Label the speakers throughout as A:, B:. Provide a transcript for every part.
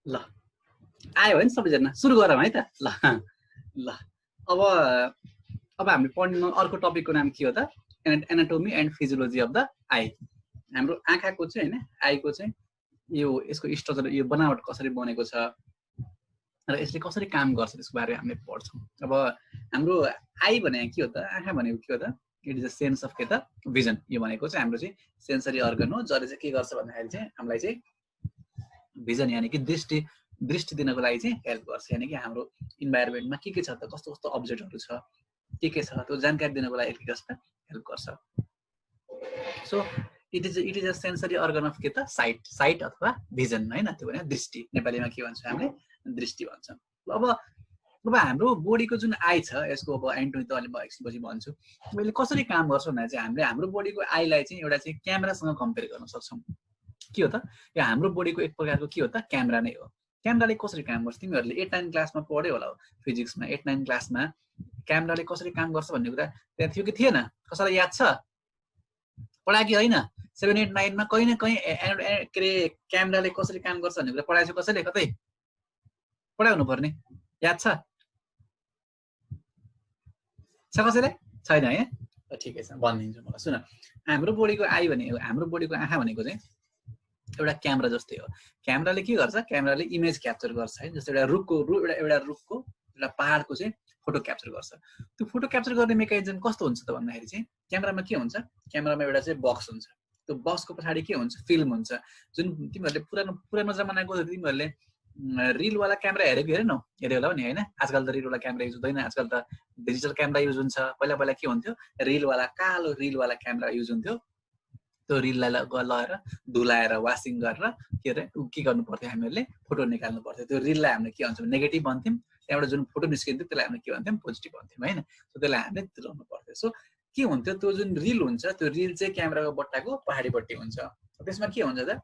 A: ल आयो है नि सबैजना, सुरु गरौँ है त। ल ल अब हामीले पढ्ने अर्को टपिकको नाम के हो त? Anatomy and physiology of the I. हाम्रो आँखाको चाहिँ हैन, आईको चाहिँ यो यसको स्ट्रक्चर, यो बनावट कसरी बनेको छ र यसले कसरी काम गर्छ त्यसको बारेमा हामीले पढ्छौँ। अब हाम्रो आई भनेको के हो त? आँखा भनेको के हो त? It is a sense of के त? भिजन। यो भनेको चाहिँ हाम्रो चाहिँ सेन्सरी अर्गन हो, जसले चाहिँ के गर्छ भन्दाखेरि चाहिँ हामीलाई चाहिँ भिजन यानि कि दृष्टि दिनको लागि चाहिँ हेल्प गर्छ। यानि कि हाम्रो इन्भाइरोमेन्टमा के छ त, कस्तो कस्तो अब्जेक्टहरू छ, के छ त्यो जानकारी दिनको लागि के गर्छ? हेल्प गर्छ। So it is a sensory organ of के त? साइट अथवा भिजन हैन, त्यो भने दृष्टि। नेपालीमा के भन्छ हामीले? दृष्टि भन्छ। अब हाम्रो बोडीको जुन आई छ, यसको अब एन्टोनी त अहिले म एकछिनपछि भन्छु। मैले कसरी काम गर्छ भन्दा चाहिँ हामीले हाम्रो बोडीको आईलाई चाहिँ एउटा चाहिँ क्यामेरासँग कम्पेयर गर्न सक्छौँ। के हो त? यो हाम्रो बोडीको एक प्रकारको के हो त? क्यामेरा नै हो। क्यामेराले कसरी काम गर्छ? तिमीहरूले 8-9 क्लासमा पढ्यो होला फिजिक्समा। 8-9 क्लासमा क्यामेराले कसरी काम गर्छ भन्ने कुरा त्यहाँ थियो कि थिएन? कसैलाई याद छ? पढायो कि होइन? 7-8-9 मा कहीँ न कहीँ के अरे क्यामेराले कसरी काम गर्छ भन्ने कुरा पढाएको छ कसैले? कतै पढाउनु पर्ने याद छ कसैले? छैन है? ठिकै छ, भनिदिन्छु मलाई। सुन, हाम्रो बोडीको आई भनेको, हाम्रो बोडीको आँखा भनेको चाहिँ एउटा क्यामेरा जस्तै हो। क्यामेराले के गर्छ? क्यामेराले इमेज क्याप्चर गर्छ है। जस्तो एउटा रुखको एउटा पहाडको चाहिँ फोटो क्याप्चर गर्छ। त्यो फोटो क्याप्चर गर्ने मेकानिजम कस्तो हुन्छ त भन्दाखेरि चाहिँ क्यामेरामा के हुन्छ? क्यामेरामा एउटा चाहिँ बक्स हुन्छ। त्यो बक्सको पछाडि के हुन्छ? फिल्म हुन्छ। जुन तिमीहरूले पुरानो जमानाको तिमीहरूले रिलवाला क्यामेरा हेरेको हेरेनौ? हेऱ्यो होला नि होइन? आजकल त रिलवाला क्यामेरा युज हुँदैन, आजकल त डिजिटल क्यामेरा युज हुन्छ। पहिला के हुन्थ्यो? रिलवाला, कालो रिलवाला क्यामेरा युज हुन्थ्यो। त्यो रिललाई लगेर धुलाएर वासिङ गरेर के अरे के गर्नु पर्थ्यो? हामीहरूले फोटो निकाल्नु पर्थ्यो। त्यो रिललाई हामीले के भन्छौँ? नेगेटिभ भन्थ्यौँ। त्यहाँबाट जुन फोटो निस्किन्थ्यो त्यसलाई हामीले के भन्थ्यौँ? पोजिटिभ भन्थ्यौँ होइन? सो त्यसलाई हामीले तुलाउनु पर्थ्यो। सो के हुन्थ्यो? त्यो जुन रिल हुन्छ, त्यो रिल चाहिँ क्यामेराको बट्टाको पहाडिपट्टि हुन्छ। त्यसमा के हुन्छ त?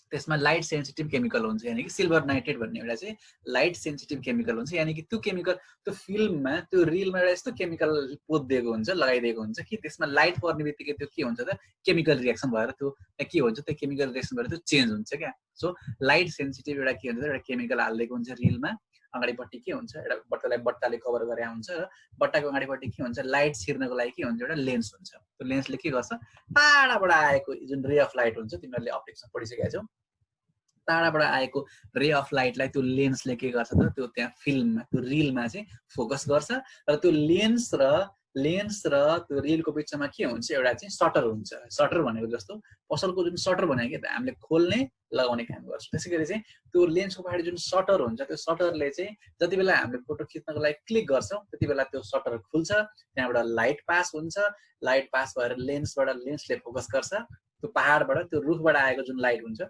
A: त्यसमा लाइट सेन्सिटिभ केमिकल हुन्छ, यानि कि सिल्भर नाइट्रेट भन्ने एउटा चाहिँ लाइट सेन्सिटिभ केमिकल हुन्छ। यानि कि त्यो केमिकल त्यो फिल्ममा, त्यो रिलमा एउटा यस्तो केमिकल पोतिदिएको हुन्छ, लगाइदिएको हुन्छ कि त्यसमा लाइट पर्ने बित्तिकै त्यो के हुन्छ त? केमिकल रिएक्सन भएर त्यो के हुन्छ? त्यो केमिकल रिएक्सन भएर त्यो चेन्ज हुन्छ क्या। सो लाइट सेन्सिटिभ एउटा के हुन्छ? एउटा केमिकल हालिदिएको हुन्छ रिलमा। अगाडिपट्टि के हुन्छ? एउटा बट्टाले कभर गरे हुन्छ र बट्टाको अगाडिपट्टि के हुन्छ? लाइट छिर्नको लागि के हुन्छ? एउटा लेन्स हुन्छ। त्यो लेन्सले के गर्छ? टाढाबाट आएको जुन रे अफ लाइट हुन्छ, तिमीहरूले अप्टिक्समा पढिसकेका छौ, टाढाबाट आएको रे अफ लाइटलाई त्यो लेन्सले के गर्छ त? त्यो त्यहाँ फिल्ममा, त्यो रिलमा चाहिँ फोकस गर्छ र त्यो लेन्स र त्यो रिलको बिचमा के हुन्छ? एउटा चाहिँ सटर हुन्छ। सटर भनेको जस्तो पसलको जुन सटर भनेको के त? हामीले खोल्ने लगाउने काम गर्छ। त्यसै गरी चाहिँ त्यो लेन्सको पछाडि जुन सटर हुन्छ, त्यो सटरले चाहिँ जति बेला हामीले फोटो खिच्नको लागि क्लिक गर्छौँ त्यति बेला त्यो सटर खुल्छ, त्यहाँबाट लाइट पास हुन्छ। लाइट पास भएर लेन्सले फोकस गर्छ। त्यो पहाडबाट, त्यो रुखबाट आएको जुन लाइट हुन्छ,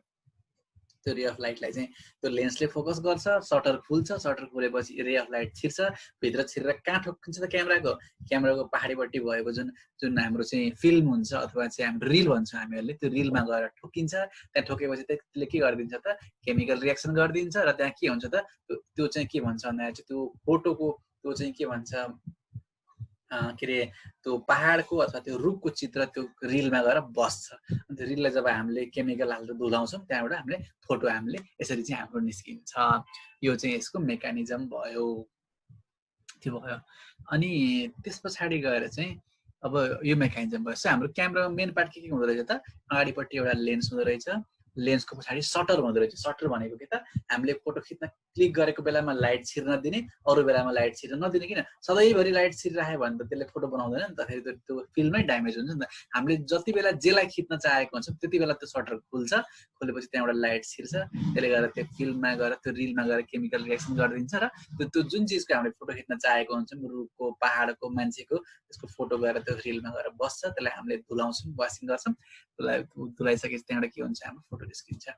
A: त्यो रे अफ लाइटलाई चाहिँ त्यो लेन्सले फोकस गर्छ। सटर खुल्छ, सटर खुलेपछि रे अफ लाइट छिर्छ, भित्र छिरेर कहाँ ठोकिन्छ त? क्यामेराको पहाडिपट्टि भएको जुन हाम्रो चाहिँ फिल्म हुन्छ अथवा चाहिँ हाम्रो रिल भन्छ हामीहरूले, त्यो रिलमा गएर ठोकिन्छ। त्यहाँ ठोकेपछि त्यसले के गरिदिन्छ त? केमिकल रिएक्सन गरिदिन्छ र त्यहाँ के हुन्छ त? त्यो चाहिँ के भन्छ भन्दाखेरि चाहिँ त्यो फोटोको त्यो चाहिँ के भन्छ? के अरे त्यो पहाडको अथवा त्यो रुखको चित्र त्यो रिलमा गएर बस्छ। अन्त रिललाई जब हामीले केमिकल हालेर धुलाउँछौँ, त्यहाँबाट हामीले फोटो हामीले यसरी चाहिँ हाम्रो निस्किन्छ। यो चाहिँ यसको मेकानिजम भयो। त्यो भयो। अनि त्यस पछाडि गएर चाहिँ अब यो मेकानिजम भयो। सो हाम्रो क्यामेरामा मेन पार्ट के हुँदो रहेछ त? अगाडिपट्टि एउटा लेन्स हुँदो रहेछ, लेन्सको पछाडि सटर हुँदो रहेछ। सटर भनेको के त? हामीले फोटो खिच्न क्लिक गरेको बेलामा लाइट छिर्न दिने, अरू बेलामा लाइट छिर्न नदिने। किन? सधैँभरि लाइट छिरिराख्यो भने त त्यसले फोटो बनाउँदैन नि त, फेरि त्यो फिल्मै ड्यामेज हुन्छ नि त। हामीले जति बेला जेलाई खिच्न चाहेको हुन्छ त्यति बेला त्यो सटर खुल्छ, खोलेपछि त्यहाँबाट लाइट छिर्छ। त्यसले गर्दा त्यो फिल्ममा गएर, त्यो रिलमा गएर केमिकल रिएक्सन गरिदिन्छ र त्यो जुन चिजको हामीले फोटो खिच्न चाहेको हुन्छ, रुखको, पहाडको, मान्छेको, त्यसको फोटो गएर त्यो रिलमा गएर बस्छ। त्यसलाई हामीले धुलाउँछौँ, वासिङ गर्छौँ। त्यसलाई धुलाइसकेपछि त्यहाँबाट के हुन्छ? हाम्रो फोटो निस्किन्छ।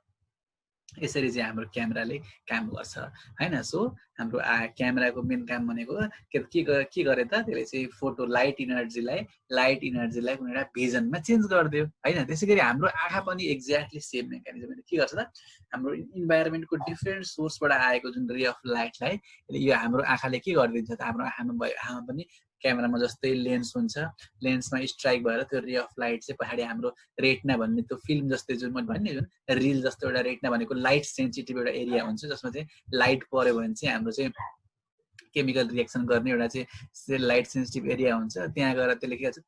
A: यसरी चाहिँ हाम्रो क्यामेराले काम गर्छ हैन। सो हाम्रो क्यामेराको मेन काम भनेको के गरे त? त्यसले चाहिँ फोटो लाइट इनर्जीलाई कुनै एउटा भिजनमा चेन्ज गरिदियो हैन। त्यसैगरी हाम्रो आँखा पनि एक्ज्याक्टली सेम मेकानिजम के गर्छ त? हाम्रो इन्भाइरोमेन्टको डिफ्रेन्ट सोर्सबाट आएको जुन रे अफ लाइटलाई यो हाम्रो आँखाले के गरिदिन्छ त? हाम्रो आँखामा पनि क्यामेरामा जस्तै लेन्स हुन्छ, लेन्समा स्ट्राइक भएर त्यो रे अफ लाइट चाहिँ पछाडि हाम्रो रेटिना भन्ने त्यो फिल्म जस्तै जुन मैले भने जुन रिल जस्तो एउटा रेटिना भनेको लाइट सेन्सिटिभ एउटा एरिया हुन्छ जसमा चाहिँ लाइट पर्यो भने चाहिँ हाम्रो चाहिँ केमिकल रिएक्सन गर्ने एउटा चाहिँ लाइट सेन्सिटिभ एरिया हुन्छ। त्यहाँ गएर त्यसले के गर्छ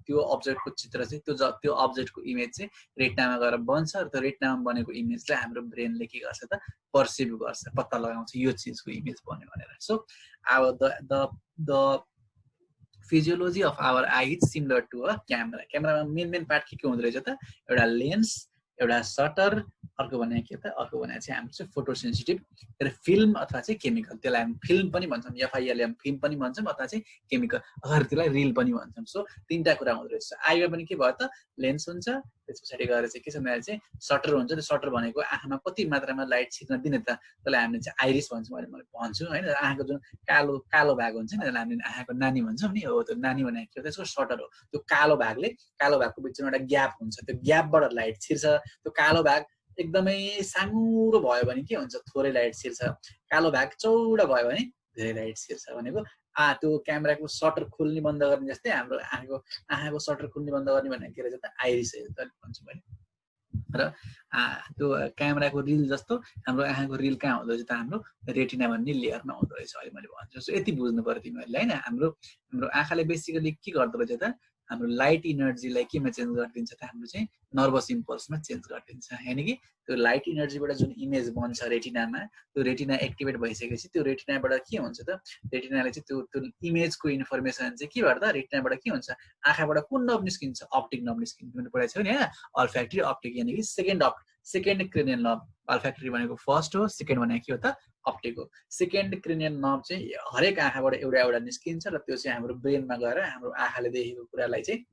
A: त्यो अब्जेक्टको चित्र चाहिँ त्यो अब्जेक्टको इमेज चाहिँ रेटिनामा गएर बन्छ र त्यो रेटिनामा बनेको इमेजलाई हाम्रो ब्रेनले के गर्छ त पर्सिभ गर्छ, पत्ता लगाउँछ यो चिजको इमेज बन्यो भनेर। सो अब the physiology of our eye is similar to a camera. क्यामेरामा मेन पार्ट के हुँदो रहेछ त एउटा लेन्स, एउटा सटर, अर्को भने के त अर्को भने चाहिँ हाम्रो चाहिँ फोटो सेन्सिटिभ र फिल्म अथवा चाहिँ केमिकल, त्यसलाई हामी फिल्म पनि भन्छौँ, FILM फिल्म पनि भन्छौँ अथवा चाहिँ केमिकल अथवा त्यसलाई रिल पनि भन्छौँ। सो तीनटा कुरा हुँदो रहेछ। आइमा पनि के भयो त लेन्स हुन्छ, त्यस पछाडि गएर चाहिँ के छ भन्दा चाहिँ सटर हुन्छ। त्यो सटर भनेको आँखामा कति मात्रामा लाइट छिर्न दिने त त्यसलाई हामीले चाहिँ आइरिस भन्छौँ, मैले भन्छु होइन। आँखाको जुन कालो भाग हुन्छ नि त्यसलाई हामीले आँखाको नानी भन्छौँ नि, हो त्यो नानी भनेको के हो त्यसको सटर हो। त्यो कालो भागको बिचमा एउटा ग्याप हुन्छ, त्यो ग्यापबाट लाइट छिर्छ। त्यो कालो भाग एकदमै साँगुरो भयो भने के हुन्छ थोरै लाइट छिर्छ, कालो भाग चौडा भयो भने धेरै लाइट छिर्छ भनेको। त्यो क्यामेराको सटर खोल्ने बन्द गर्ने जस्तै हाम्रो आँखाको सटर खोल्ने बन्द गर्ने भनेको के रहेछ त आइरिस भन्छु मैले। र त्यो क्यामेराको रिल जस्तो हाम्रो आँखाको रिल कहाँ हुँदो रहेछ त हाम्रो रेटिना भन्ने लेयरमा हुँदो रहेछ अहिले मैले भन्छु। सो यति बुझ्नु पर्यो तिमीहरूले होइन। हाम्रो आँखाले बेसिकली के गर्दो रहेछ त हाम्रो लाइट इनर्जीलाई केमा चेन्ज गरिदिन्छ त हाम्रो चाहिँ नर्भस इम्पल्समा चेन्ज गरिदिन्छ। यानि कि त्यो लाइट इनर्जीबाट जुन इमेज बन्छ रेटिनामा, त्यो रेटिना एक्टिभेट भइसकेपछि त्यो रेटिनाबाट के हुन्छ त रेटिनाले चाहिँ त्यो इमेजको इन्फर्मेसन चाहिँ केबाट त रेटिनाबाट के हुन्छ आँखाबाट कुन नर्भ निस्किन्छ अप्टिक नर्भ निस्किन्छ। मैले पढाएको छु नि होइन, अल्फ्याक्टरी अप्टिक यानि कि सेकेन्ड क्रेनियल नर्भ। अल्फ्याक्टरी भनेको फर्स्ट हो, सेकेन्ड भनेको के हो त अप्टिक हो। सेकेन्ड क्रेनियल नर्भ चाहिँ हरेक आँखाबाट एउटा निस्किन्छ र त्यो चाहिँ हाम्रो ब्रेनमा गएर हाम्रो आँखाले देखेको कुरालाई चाहिँ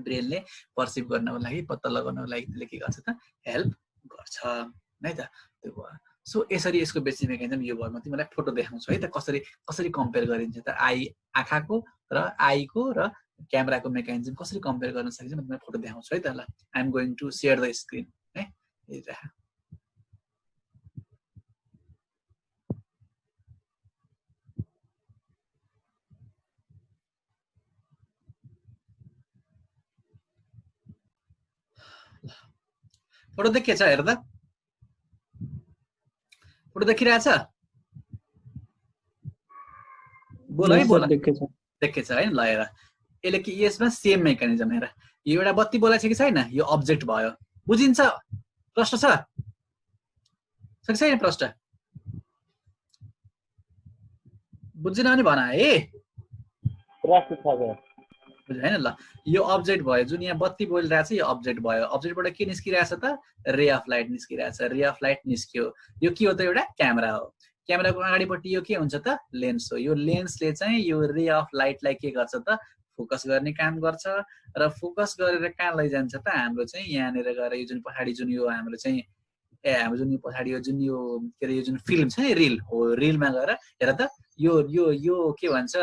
A: ब्रेनले पर्सिभ गर्नको लागि पत्ता लगाउनको लागि त्यसले के गर्छ त हेल्प गर्छ है त त्यो भयो। सो यसरी यसको बेसिक मेकानिजम यो भयो। म तिमीलाई फोटो देखाउँछु है त कसरी कम्पेयर गरिन्छ त आँखाको र आईको र क्यामेराको मेकानिजम कसरी कम्पेयर गर्न सकिन्छ। म तिमीलाई फोटो देखाउँछु है त ल। I am going to share the screen है। फोटो देखिएछ हेर त, फोटो देखिरहेछ बोल है बोल देखेछ है ल हेर। यसले कि यसमा सेम मेकानिजम हेर, यो एउटा बत्ती बोलाएको छ कि छैन यो अब्जेक्ट भयो बुझिन्छ। प्रश्न छ छैन प्रश्न बुझिन भने भन है होइन। ल यो अब्जेक्ट भयो जुन यहाँ बत्ती बोलिरहेछ यो अब्जेक्ट भयो। अब्जेक्टबाट के निस्किरहेछ त रे अफ लाइट निस्किरहेछ। रे अफ लाइट निस्क्यो, यो के हो त एउटा क्यामेरा हो। क्यामेराको अगाडिपट्टि यो के हुन्छ त लेन्स हो। यो लेन्सले चाहिँ यो रे अफ लाइटलाई के गर्छ त फोकस गर्ने काम गर्छ र फोकस गरेर कहाँ लैजान्छ त हाम्रो चाहिँ यहाँनिर गएर यो जुन पछाडि जुन यो हाम्रो चाहिँ हाम्रो जुन यो पछाडि यो जुन यो के अरे यो जुन फिल्म छ नि रिल हो, रिलमा गएर हेर त यो के भन्छ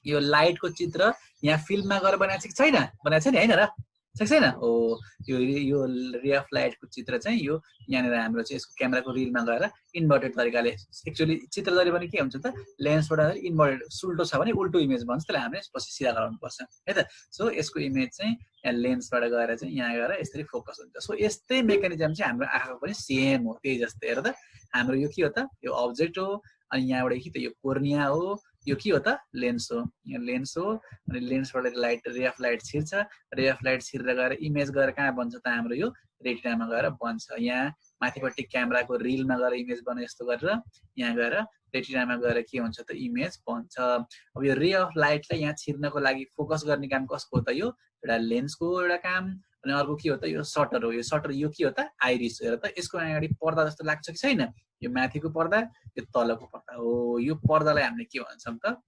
A: यो लाइटको चित्र यहाँ फिल्ममा गएर बनाएको छ कि छैन, बनाएको छ नि होइन र छ कि छैन हो। यो रे अफ लाइटको चित्र चाहिँ यो यहाँनिर हाम्रो चाहिँ यसको क्यामेराको रिलमा गएर इन्भर्टेड तरिकाले एक्चुअली चित्र जहिले पनि के हुन्छ त लेन्सबाट इन्भर्टेड सुल्टो छ भने उल्टो इमेज भन्छ, त्यसलाई हामीले पछि सिधा गराउनुपर्छ है त। सो यसको इमेज चाहिँ यहाँ लेन्सबाट गएर चाहिँ यहाँ गएर यसरी फोकस हुन्छ। सो यस्तै मेकानिजम चाहिँ हाम्रो आँखाको पनि सेम हो, त्यही जस्तै हेर त। हाम्रो यो के हो त यो अब्जेक्ट हो अनि यहाँबाट के त यो कोर्निया हो, यो के हो त लेन्स हो। यहाँ लेन्स हो अनि लेन्सबाट लाइट रे अफ लाइट छिर्छ, रे अफ लाइट छिरेर गएर इमेज गएर कहाँ बन्छ त हाम्रो यो रेटिनामा गएर बन्छ। यहाँ माथिपट्टि क्यामेराको रिलमा गएर इमेज बन्यो यस्तो गरेर यहाँ गएर रेटिनामा गएर के हुन्छ त इमेज बन्छ। अब यो रे अफ लाइटलाई यहाँ छिर्नको लागि फोकस गर्ने काम कसको हो त यो एउटा लेन्सको एउटा काम। अनि अर्को के हो त यो सटर हो। यो सटर यो के हो त आइरिस हेर त। यसको अगाडि पर्दा जस्तो लाग्छ कि छैन, यो माथिको पर्दा यो तलको पर्दा हो। यो पर्दालाई हामीले के भन्छौँ त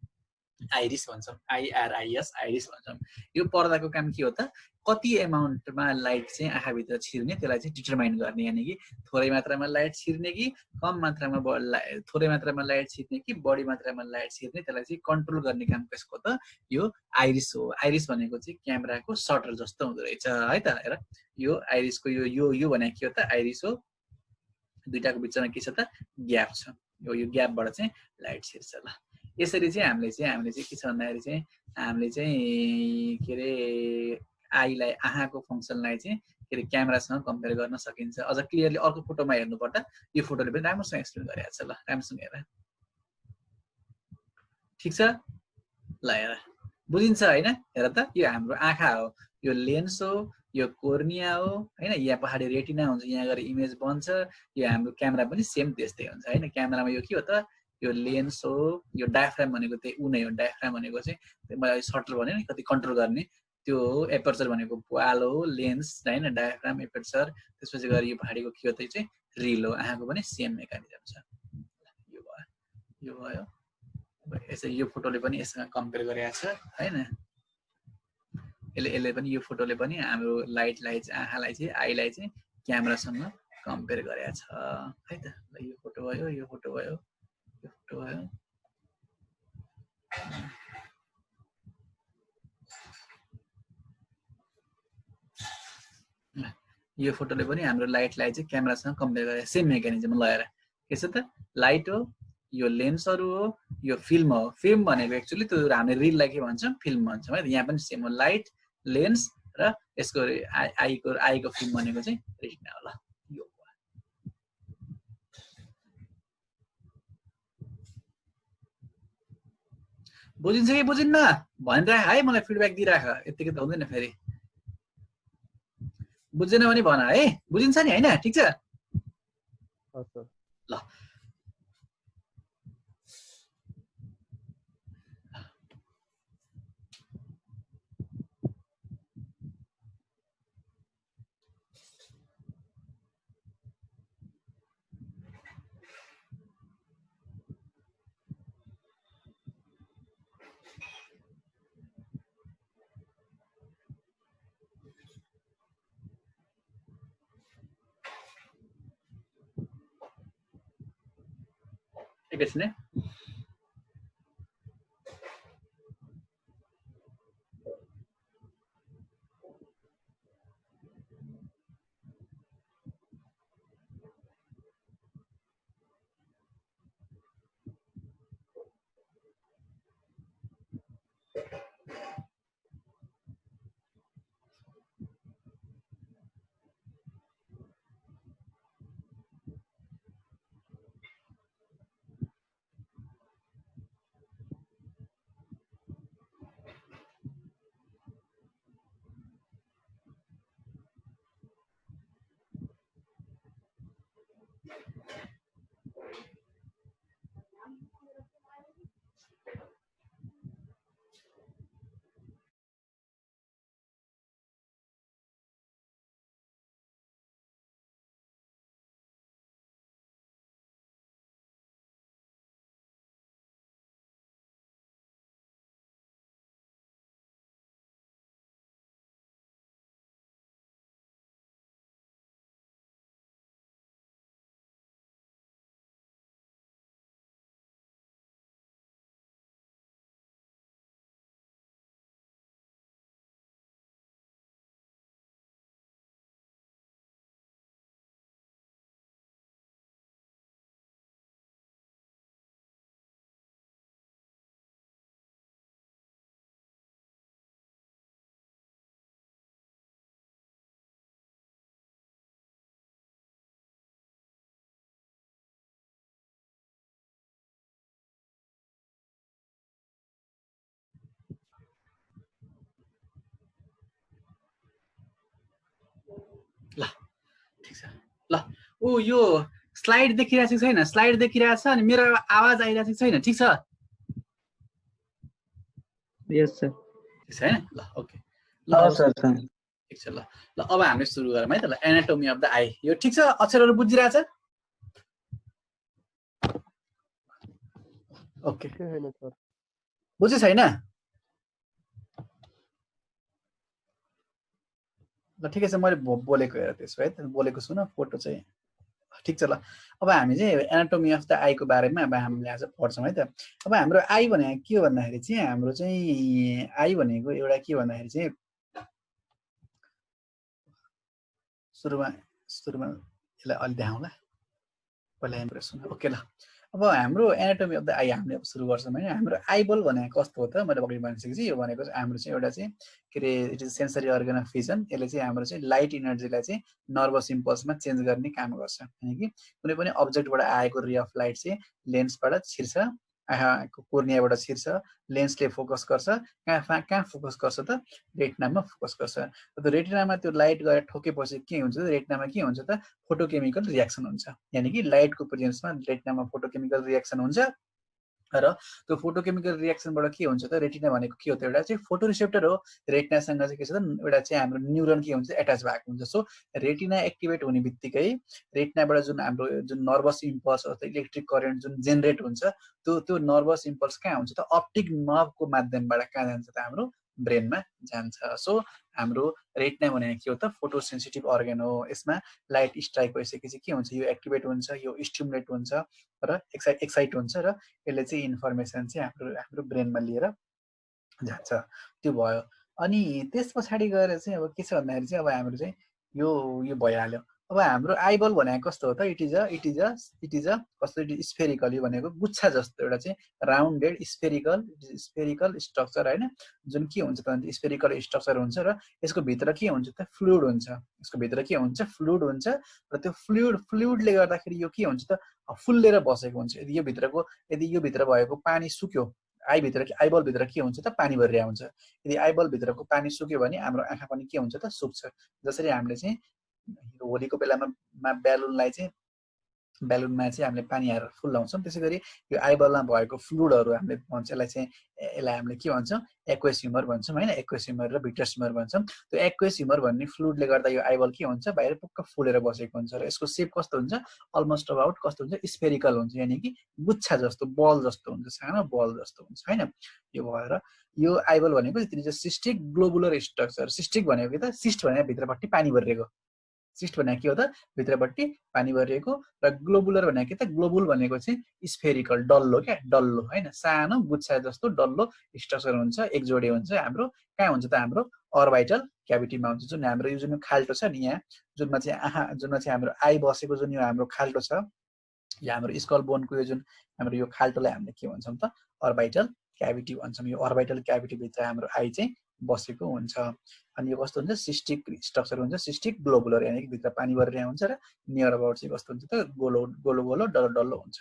A: आइरिस भन्छौँ, IRIS आइरिस भन्छौँ। यो पर्दाको काम के हो त कति एमाउन्टमा लाइट चाहिँ आँखाभित्र छिर्ने त्यसलाई चाहिँ डिटरमाइन गर्ने। यानि कि थोरै मात्रामा लाइट छिर्ने कि कम मात्रामा थोरै मात्रामा लाइट छिर्ने कि बढी मात्रामा लाइट छिर्ने त्यसलाई चाहिँ कन्ट्रोल गर्ने काम कसको त यो आइरिस हो। आइरिस भनेको चाहिँ क्यामेराको सटर जस्तो हुँदो रहेछ है त। हेर यो आइरिसको यो भनेको के हो त आइरिस हो। दुईटाको बिचमा के छ त ग्याप छ, यो ग्यापबाट चाहिँ लाइट छिर्छ। ल यसरी चाहिँ हामीले चाहिँ के छ भन्दाखेरि चाहिँ हामीले चाहिँ के अरे आईलाई आँखाको फङ्सनलाई चाहिँ के अरे क्यामेरासँग कम्पेयर गर्न सकिन्छ। अझ क्लियरली अर्को फोटोमा हेर्नुपर्दा यो फोटोले पनि राम्रोसँग एक्सप्लेन गरिरहेको छ। ल राम्रोसँग हेर, ठिक छ। ल हेर बुझिन्छ होइन? हेर त यो हाम्रो आँखा हो, यो लेन्स हो, यो कोर्निया हो होइन, यहाँ पछाडि रेटिना हुन्छ, यहाँ गएर इमेज बन्छ। यो हाम्रो क्यामेरा पनि सेम त्यस्तै हुन्छ होइन। क्यामेरामा यो के हो त, यो लेन्स हो, यो डायफ्राम भनेको त्यही उ नै हो। डायफ्राम भनेको चाहिँ मैले सटर भने नि कति कन्ट्रोल गर्ने त्यो हो। एपर्चर भनेको पाल हो, लेन्स होइन, डायफ्राम, एपर्चर। त्यसपछि गएर यो पछाडिको के हो त चाहिँ रिल हो। आँखाको पनि सेम मेकानिजम छ। यो भयो, यो भयो। यसरी यो फोटोले पनि यससँग कम्पेयर गरेको छ होइन। यसले पनि यो फोटोले पनि हाम्रो लाइटलाई चाहिँ आँखालाई चाहिँ आईलाई चाहिँ क्यामेरासँग कम्पेयर गरेको छ है त। ल यो फोटो भयो, यो फोटो भयो, यो फोटो भयो। यो फोटोले पनि हाम्रो लाइटलाई चाहिँ क्यामेरासँग कम्पेयर गरेर सेम मेकानिजम लगाएर के छ त, लाइट हो, यो लेन्सहरू हो, यो फिल्म हो। फिल्म भनेको एक्चुअली त्यो हामीले रिललाई के भन्छौँ, फिल्म भन्छौँ है। यहाँ पनि सेम हो, लाइट, लेन्स र यसको आईको फिल्म भनेको चाहिँ रेटिना होला। यो बुझिन्छ कि बुझिन्न भनिराख है, मलाई फिडब्याक दिइराख। यतिकै त हुँदैन फेरि। बुझेन भने भन है, बुझिन्छ नि होइन? ठिक छ ल। एकैछिन है। ल ठिक छ। ल ऊ यो स्लाइड देखिरहेको छैन, स्लाइड देखिरहेको छ अनि मेरो आवाज आइरहेको छैन, ठिक छ?
B: यस सर।
A: ठिक छ हैन? ल ओके। ल
B: सर
A: ठिक छ। ल ल अब हामीले सुरु गरौँ है त। ल एनाटोमी अफ द आई, यो ठिक छ? अक्षरहरू बुझिरहेछ? ओके बुझ्यो छैन? ल ठिकै छ, मैले बोलेको हेर त्यसो है त, बोलेको सुन, फोटो चाहिँ ठिक छ। ल अब हामी चाहिँ एनाटोमी अफ द आईको बारेमा अब हामीले आज पढ्छौँ है त। अब हाम्रो आई भनेको के भन्दाखेरि चाहिँ हाम्रो चाहिँ आई भनेको एउटा के भन्दाखेरि चाहिँ सुरुमा यसलाई अलि देखाउँला पहिला यहाँबाट सुन। ओके ल अब हाम्रो एनाटोमी अफ द आई हामीले अब सुरु गर्छौँ होइन। हाम्रो आइबल भनेको कस्तो हो त, मैले अघि भनिसकेपछि यो भनेको चाहिँ हाम्रो चाहिँ एउटा चाहिँ के अरे it is sensory organ of vision. यसले चाहिँ हाम्रो चाहिँ लाइट इनर्जीलाई चाहिँ नर्भस इम्पल्समा चेन्ज गर्ने काम गर्छ। यानि कि कुनै पनि अब्जेक्टबाट आएको रे अफ लाइट चाहिँ लेन्सबाट छिर्छ, कोर्नियाबाट छिर्छ, लेन्सले फोकस गर्छ, कहाँ फोकस गर्छ त, रेटिनामा फोकस गर्छ। त्यो रेटिनामा त्यो लाइट गएर ठोकेपछि के हुन्छ त, रेटिनामा के हुन्छ त, फोटोकेमिकल रियाक्सन हुन्छ। यानि कि लाइटको प्रेजेन्समा रेटिनामा फोटोकेमिकल रियाक्सन हुन्छ र त्यो फोटोकेमिकल रियाक्सनबाट के हुन्छ त, रेटिना भनेको के हो त, एउटा चाहिँ फोटो रिसेप्टर हो। रेटिनासँग चाहिँ के छ त, एउटा चाहिँ हाम्रो न्युरोन के हुन्छ, एट्याच भएको हुन्छ। सो रेटिना एक्टिभेट हुने बित्तिकै रेटिनाबाट जुन हाम्रो जुन नर्भस इम्पल्स अथवा इलेक्ट्रिक करेन्ट जुन जेनेरेट हुन्छ, त्यो नर्भस इम्पल्स कहाँ हुन्छ त, अप्टिक नर्भको माध्यमबाट कहाँ जान्छ त, हाम्रो ब्रेनमा जान्छ। सो हाम्रो रेटिना भनेको के हो त, फोटो सेन्सिटिभ अर्गन हो। यसमा लाइट स्ट्राइक भइसकेपछि के हुन्छ, यो एक्टिभेट हुन्छ, यो स्टिमुलेट हुन्छ र एक्साइट हुन्छ र यसले चाहिँ इन्फर्मेसन चाहिँ हाम्रो ब्रेनमा लिएर जान्छ। त्यो भयो। अनि त्यस पछाडि गएर चाहिँ अब के छ भन्दाखेरि चाहिँ अब हाम्रो चाहिँ यो भइहाल्यो। अब हाम्रो आइबल भनेको कस्तो हो त, इट इज अ कस्तो, इट इज स्फेरिकल। यो भनेको गुच्छा जस्तो एउटा चाहिँ राउन्डेड स्फेरिकल स्ट्रक्चर होइन, जुन के हुन्छ त, स्फेरिकल स्ट्रक्चर हुन्छ र यसको भित्र के हुन्छ त, फ्लुइड हुन्छ। यसको भित्र के हुन्छ, फ्लुइड हुन्छ र त्यो फ्लुइडले गर्दाखेरि यो के हुन्छ त, फुल्लेर बसेको हुन्छ। यदि यो भित्र भएको पानी सुक्यो, आइबल भित्र के हुन्छ त, पानी भरिरहेको हुन्छ। यदि आइबल भित्रको पानी सुक्यो भने हाम्रो आँखा पनि के हुन्छ त, सुक्छ। जसरी हामीले चाहिँ होलीको बेलामा बेलुनमा चाहिँ हामीले पानी हालेर फुल्लाउँछौँ, त्यसै गरी यो आइबलमा भएको फ्लुइडहरू हामीले भन्छ, यसलाई हामीले के भन्छौँ, एक्वेस ह्युमर भन्छौँ होइन। एक्वेस ह्युमर र भिट्रस ह्युमर भन्छौँ। त्यो एक्वेस ह्युमर भन्ने फ्लुइडले गर्दा यो आइबल के हुन्छ, बाहिर पुक्क फुलेर बसेको हुन्छ र यसको सेप कस्तो हुन्छ, अलमोस्ट अबाउट कस्तो हुन्छ, स्फेरिकल हुन्छ। यानि कि गुच्छा जस्तो, बल जस्तो हुन्छ, सानो बल जस्तो हुन्छ होइन। यो भएर यो आइबल भनेको सिस्टिक ग्लोबुलर स्ट्रक्चर। सिस्टिक भनेको के त, सिस्ट भनेको भित्रपट्टि पानी भरिएको, सिस्ट भनेको के हो त, भित्रपट्टि पानी भरिएको, र ग्लोबुलर भनेको के त, ग्लोबुल भनेको चाहिँ स्फेरिकल, डल्लो क्या, डल्लो होइन, सानो गुच्छा जस्तो डल्लो स्ट्रक्चर हुन्छ, एक जोडी हुन्छ। हाम्रो कहाँ हुन्छ त, हाम्रो अर्बाइटल क्याभिटीमा हुन्छ। जुन हाम्रो यो जुन खाल्टो छ नि यहाँ, जुनमा चाहिँ हाम्रो आई बसेको जुन यो हाम्रो खाल्टो छ, यो हाम्रो स्कल बोनको यो जुन हाम्रो यो खाल्टोलाई हामीले के भन्छौँ त, अर्बाइटल क्याभिटी भन्छौँ। यो अर्बाइटल क्याभिटीभित्र हाम्रो आई चाहिँ बसेको हुन्छ। अनि यो कस्तो हुन्छ, सिस्टिक स्ट्रक्चर हुन्छ, सिस्टिक ग्लोबुलर, यानि कि भित्र पानी भरिरहेको हुन्छ र नियर अबाउट चाहिँ कस्तो हुन्छ त, गोलो डल्लो हुन्छ।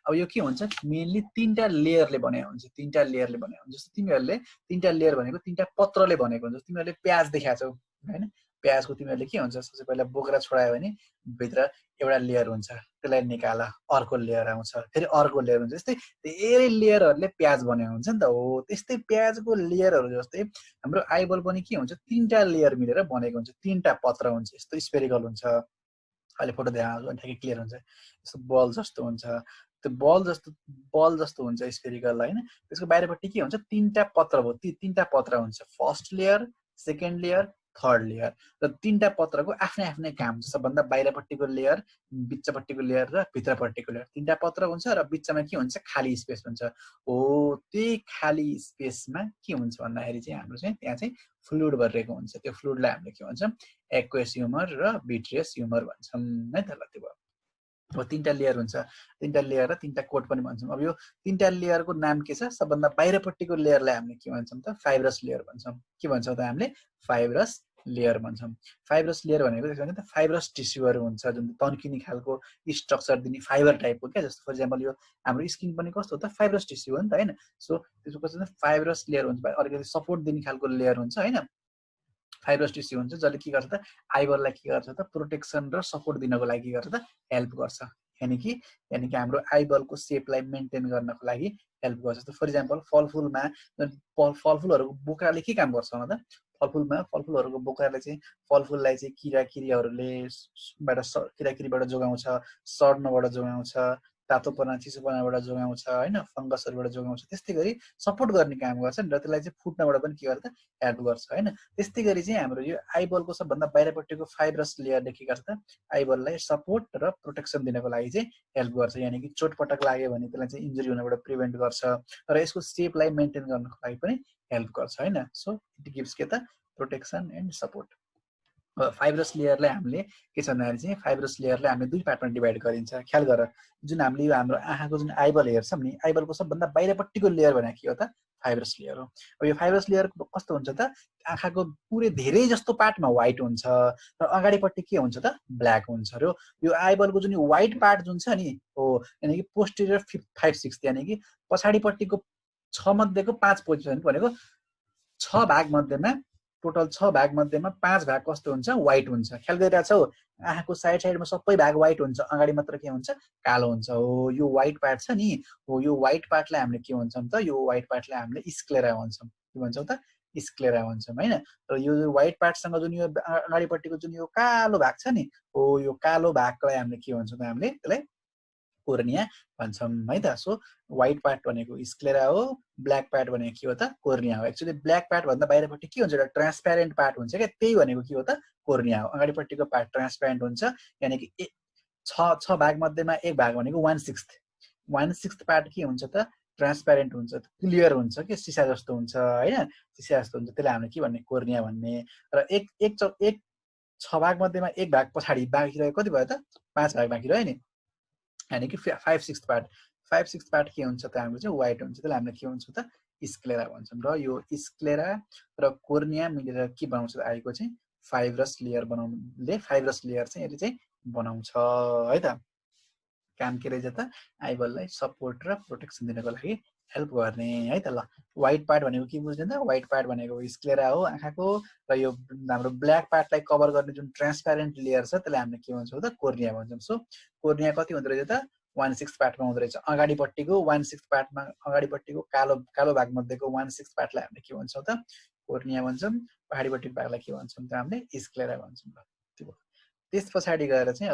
A: अब यो के हुन्छ, मेनली तीनटा लेयरले बनाएको हुन्छ, तीनटा लेयरले बनाएको हुन्छ। जस्तो तिमीहरूले तीनटा लेयर भनेको तीनटा पत्रले बनेको हुन्छ। तिमीहरूले प्याज देखाएको छौ होइन, प्याजको तिमीहरूले के हुन्छ, सबसे पहिला बोक्रा छोडायो भने भित्र एउटा लेयर हुन्छ, त्यसलाई निकाल, अर्को लेयर आउँछ, फेरि अर्को लेयर हुन्छ। यस्तै धेरै लेयरहरूले प्याज बनेको हुन्छ नि त। हो त्यस्तै प्याजको लेयरहरू जस्तै हाम्रो आइबल पनि के हुन्छ, तीनटा लेयर मिलेर बनेको हुन्छ, तीनटा पत्र हुन्छ, यस्तो स्फेरिकल हुन्छ। अहिले फोटो देखाउँछु अनि ठ्याक्कै क्लियर हुन्छ। यस्तो बल जस्तो हुन्छ, त्यो बल जस्तो हुन्छ स्फेरिकल होइन। त्यसको बाहिरपट्टि के हुन्छ, तीनटा पत्र भयो, तीनटा पत्र हुन्छ, first layer, second layer, third layer. र तीनटा पत्रको आफ्नै आफ्नै काम छ। सबभन्दा बाहिरपट्टिको लेयर, बिचपट्टिको लेयर र भित्रपट्टिको लेयर, तीनटा पत्र हुन्छ र बिचमा के हुन्छ, खाली स्पेस हुन्छ। हो त्यही खाली स्पेसमा के हुन्छ भन्दाखेरि चाहिँ हाम्रो चाहिँ त्यहाँ चाहिँ फ्लुइड भरिरहेको हुन्छ। त्यो फ्लुइडलाई हामीले के भन्छौँ, एक्वेस ह्युमर र भिट्रियस ह्युमर भन्छौँ है त। ल त्यो भयो। अब तीनटा लेयर हुन्छ, तीनटा लेयर र तीनटा कोट पनि भन्छौँ। अब यो तीनटा लेयरको नाम के छ, सबभन्दा बाहिरपट्टिको लेयरलाई हामीले के भन्छौँ त, फाइब्रस लेयर भन्छौँ। के भन्छौँ त हामीले, फाइब्रस लेयर भन्छौँ। फाइब्रस लेयर भनेको त्यसो भने त फाइब्रस टिस्युहरू हुन्छ, जुन तन्किने खालको स्ट्रक्चर दिने फाइबर टाइपको क्या। जस्तो फर इक्जाम्पल यो हाम्रो स्किन पनि कस्तो हो त, फाइब्रस टिस्यु हो नि त होइन। सो त्यसको कस्तो फाइब्रस लेयर हुन्छ, अलिकति सपोर्ट दिने खालको लेयर हुन्छ होइन। फाइब्रस टिस्यु हुन्छ, जसले के गर्छ त, आइबललाई के गर्छ त, प्रोटेक्सन र सपोर्ट दिनको लागि गर्छ त, हेल्प गर्छ। यानि कि हाम्रो आइबलको सेपलाई मेन्टेन गर्नको लागि हेल्प गर्छ। जस्तो फर इक्जाम्पल फलफुलमा, फलफुलहरूको बोक्राले के काम गर्छ त, फलफुलहरूको बोक्राले चाहिँ फलफुललाई चाहिँ किराकिरीबाट जोगाउँछ, सड्नबाट जोगाउँछ, तातोपना चिसोपनाबाट जोगाउँछ होइन, फङ्गसहरूबाट जोगाउँछ। त्यस्तै गरी सपोर्ट गर्ने काम गर्छ नि, र त्यसलाई चाहिँ फुट्नबाट पनि के गर्छ, हेल्प गर्छ होइन। त्यस्तै गरी चाहिँ हाम्रो यो आइबलको सबभन्दा बाहिरपट्टिको फाइब्रस लेयरले के गर्छ त, आइबललाई सपोर्ट र प्रोटेक्सन दिनको लागि चाहिँ हेल्प गर्छ। यानि कि चोटपटक लाग्यो भने त्यसलाई चाहिँ इन्जुरी हुनबाट प्रिभेन्ट गर्छ र यसको सेपलाई मेन्टेन गर्नको लागि पनि हेल्प गर्छ होइन। सो इट गिभ्स के त, प्रोटेक्सन एन्ड सपोर्ट। फाइब्रस लेयरलाई हामीले के छ भन्दाखेरि चाहिँ फाइब्रस लेयरलाई हामीले दुई पार्टमा डिभाइड गरिन्छ। ख्याल गर, जुन हामीले यो हाम्रो आँखाको जुन आइबल हेर्छ नि, आइबलको सबभन्दा बाहिरपट्टिको लेयर भनेको के हो त? फाइब्रस लेयर हो। अब यो फाइब्रस लेयर कस्तो हुन्छ त? आँखाको पुरै धेरै जस्तो पार्टमा व्हाइट हुन्छ र अगाडिपट्टि के हुन्छ त? ब्ल्याक हुन्छ। र यो आइबलको जुन व्हाइट पार्ट जुन छ नि हो, यानि कि पोस्टेरियर 5/6, यानि कि पछाडिपट्टिको 6 मध्येको 5 पोजिसन भनेको 6 भाग मध्येमा, टोटल 6 भाग मध्येमा 5 भाग कस्तो हुन्छ? व्हाइट हुन्छ। ख्याल गरिरहेको छौ? आँखाको साइडमा सबै भाग व्हाइट हुन्छ, अगाडि मात्र के हुन्छ? कालो हुन्छ। हो, यो व्हाइट पार्ट छ नि, हो यो व्हाइट पार्टलाई हामीले के भन्छौँ त? यो व्हाइट पार्टलाई हामीले स्क्लेरा भन्छौँ। के भन्छौँ त? स्क्लेरा भन्छौँ हैन। र यो व्हाइट पार्टसँग जुन यो अगाडिपट्टिको जुन यो कालो भाग छ नि, हो यो कालो भागलाई हामीले के भन्छौँ त? हामीले त्यसलाई कोर्निया भन्छौँ है त। सो व्हाइट पार्ट भनेको स्क्लेरा हो, ब्ल्याक पार्ट भनेको के हो त? कोर्निया हो। एक्चुअली ब्ल्याक पार्ट भन्दा बाहिरपट्टि के हुन्छ? एउटा ट्रान्सप्यारेन्ट पार्ट हुन्छ क्या, त्यही भनेको के हो त? कोर्निया हो। अगाडिपट्टिको पार्ट ट्रान्सप्यारेन्ट हुन्छ, यानि कि 6 भाग मध्येमा एक भाग भनेको 1/6 पार्ट के हुन्छ त? ट्रान्सप्यारेन्ट हुन्छ, क्लियर हुन्छ के, सिसा जस्तो हुन्छ हैन, सिसा जस्तो हुन्छ। त्यसलाई हामीले के भन्ने? कोर्निया भन्ने। र एक 6 भाग मध्येमा एक भाग पछाडि बाँकी रह्यो, कति भयो त? 5 भाग बाँकी रह्यो नि, यानि कि 5/6 पार्ट। 5/6 पार्ट के हुन्छ त? हाम्रो चाहिँ व्हाइट हुन्छ, त्यसलाई हामीले के भन्छौँ त? स्क्लेरा भन्छौँ। र यो स्क्लेरा र कोर्निया मिलेर के बनाउँछ त? आएको चाहिँ फाइब्रस लेयर बनाउनुले, फाइब्रस लेयर चाहिँ यसले चाहिँ बनाउँछ है त। काम के रहेछ त? आइबललाई सपोर्ट र प्रोटेक्सन दिनको लागि हेल्प गर्ने है त। ल, व्हाइट पार्ट भनेको के बुझ्दैन त? व्हाइट पार्ट भनेको स्क्लेरा हो आँखाको, र यो हाम्रो ब्ल्याक पार्टलाई कभर गर्ने जुन ट्रान्सप्यारेन्ट लेयर छ त्यसलाई हामीले के भन्छौँ त? कोर्निया भन्छौँ। सो कोर्निया कति हुँदो रहेछ त? 1/6 पार्टमा हुँदो रहेछ। अगाडिपट्टिको 1/6 पार्टमा, अगाडिपट्टिको कालो कालो भाग मध्येको 1/6 पार्टलाई हामीले के भन्छौँ त? कोर्निया भन्छौँ। पछाडिपट्टिको भागलाई के भन्छौँ त? हामीले स्क्लेरा भन्छौँ। त्यस पछाडि गएर चाहिँ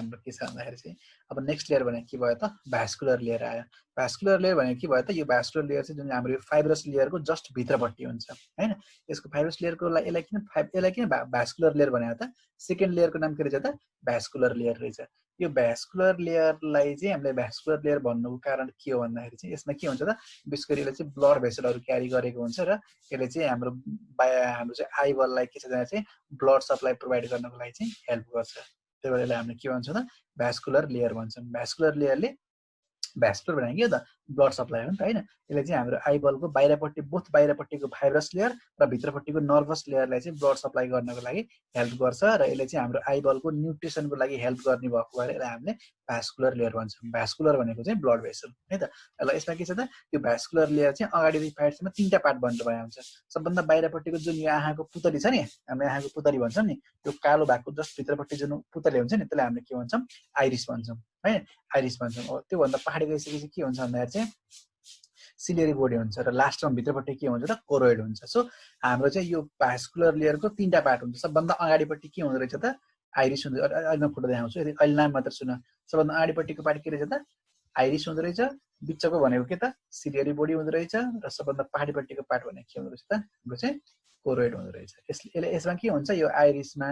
A: हाम्रो के छ भन्दाखेरि चाहिँ अब नेक्स्ट लेयर भनेको के भयो त? भ्यास्कुलर लेयर आयो। भ्यास्कुलर लेयर भनेको के भयो त? यो भ्यास्कुलर लेयर चाहिँ जुन हाम्रो यो फाइब्रस लेयरको जस्ट भित्रपट्टि हुन्छ हैन। यसको फाइब्रस लेयरको यसलाई किन भ्यास्कुलर लेयर भनेको त? सेकेन्ड लेयरको नाम के रहेछ त? भ्यास्कुलर लेयर रहेछ। यो भ्यास्कुलर लेयरलाई चाहिँ हामीले भ्यास्कुलर लेयर भन्नुको कारण के हो भन्दाखेरि चाहिँ यसमा के हुन्छ त? विशेष गरी यसले चाहिँ ब्लड भेसलहरू क्यारी गरेको हुन्छ र यसले चाहिँ हाम्रो चाहिँ आइबललाई के छ भने चाहिँ ब्लड सप्लाई प्रोभाइड गर्नको लागि चाहिँ हेल्प गर्छ। त्यही भएर यसलाई हामीले के भन्छौँ त? भ्यास्कुलर लेयर भन्छौँ। भ्यास्कुलर लेयरले, भ्यास्कुलर भनेको के हो त? ब्लड सप्लाई हो नि त हैन। यसले चाहिँ हाम्रो आइबलको बाहिरपट्टि, बोथ बाहिरपट्टिको फाइब्रस लेयर र भित्रपट्टिको नर्भस लेयरलाई चाहिँ ब्लड सप्लाई गर्नको लागि हेल्प गर्छ, र यसले चाहिँ हाम्रो आइबलको न्युट्रिसनको लागि हेल्प गर्ने भएको भएर यसलाई हामीले भ्यास्कुलर लेयर भन्छौँ। भ्यास्कुलर भनेको चाहिँ ब्लड भेसल है त। ल, यसमा के छ त? यो भ्यास्कुलर लेयर चाहिँ अगाडि साइडसम्म 3टा पार्ट बनेर भएको हुन्छ। सबभन्दा बाहिरपट्टिको जुन यो आँखाको पुतली छ नि, हामीले आँखाको पुतली भन्छौँ नि, त्यो कालो भागको जस्ट भित्रपट्टि जुन पुतली हुन्छ नि त्यसलाई हामीले के भन्छौँ? आइरिस भन्छौँ है, आइरिस भन्छौँ। त्योभन्दा पछाडि गइसकेपछि के हुन्छ भन्दाखेरि चाहिँ सिलियरी बडी हुन्छ, र लास्टमा भित्रपट्टि के हुन्छ त? कोरोइड हुन्छ। सो हाम्रो चाहिँ यो भ्यास्कुलर लेयरको 3टा पार्ट हुन्छ। सबभन्दा अगाडिपट्टि के हुँदो रहेछ त? आइरिस हुँदो। अहिले म फोटो देखाउँछु, अहिले नाम मात्र सुन। सबभन्दा अगाडिपट्टिको पार्ट के रहेछ त? आइरिस हुँदो रहेछ। बिचको भनेको के त? सिलियरी बडी हुँदो रहेछ। र सबभन्दा पछाडिपट्टिको पार्ट भनेको के हुँदो रहेछ त? हाम्रो चाहिँ कोरोइड हुँदो रहेछ। यसमा के हुन्छ? यो आइरिसमा,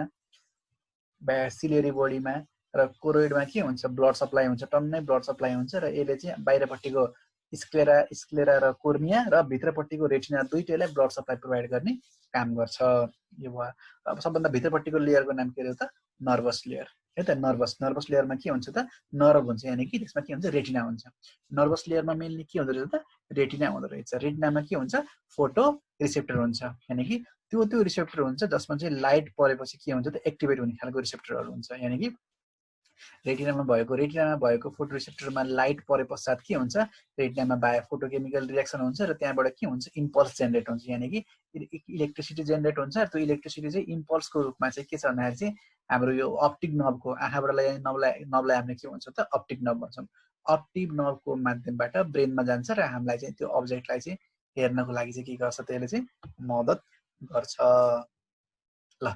A: सिलियरी बडीमा र कोरोइडमा के हुन्छ? ब्लड सप्लाई हुन्छ, टन्नै ब्लड सप्लाई हुन्छ, र यसले चाहिँ बाहिरपट्टिको स्क्लेरा र कोर्निया र भित्रपट्टिको रेटिना दुईटैलाई ब्लड सप्लाई प्रोभाइड गर्ने काम गर्छ। यो भयो। अब सबभन्दा भित्रपट्टिको लेयरको नाम के हो त? नर्भस लेयर है त। नर्भस लेयरमा के हुन्छ त? नर्भ हुन्छ, यानि कि त्यसमा के हुन्छ? रेटिना हुन्छ। नर्भस लेयरमा मेनली के हुँदो रहेछ त? रेटिना हुँदो रहेछ। रेटिनामा के हुन्छ? फोटो रिसेप्टर हुन्छ, यानि कि त्यो रिसेप्टर हुन्छ जसमा चाहिँ लाइट परेपछि के हुन्छ त? एक्टिभेट हुने खालको रिसेप्टरहरू हुन्छ। यानि कि रेटिनामा भएको फोटो रिसेप्टरमा लाइट परे पश्चात के हुन्छ? रेटिनामा फोटोकेमिकल रिएक्सन हुन्छ, र त्यहाँबाट के हुन्छ? इम्पल्स जेनेरेट हुन्छ, यानि कि इलेक्ट्रिसिटी जेनेरेट हुन्छ। त्यो इलेक्ट्रिसिटी चाहिँ इम्पल्सको रूपमा चाहिँ के छ भन्दाखेरि चाहिँ हाम्रो यो अप्टिक नर्भको, आँखाबाट ल्याउने नर्भलाई हामीले के भन्छौँ त? अप्टिक नर्भ भन्छौँ। अप्टिक नर्भको माध्यमबाट ब्रेनमा जान्छ, र हामीलाई चाहिँ त्यो अब्जेक्टलाई चाहिँ हेर्नको लागि चाहिँ के गर्छ? त्यसले चाहिँ मद्दत गर्छ। ल,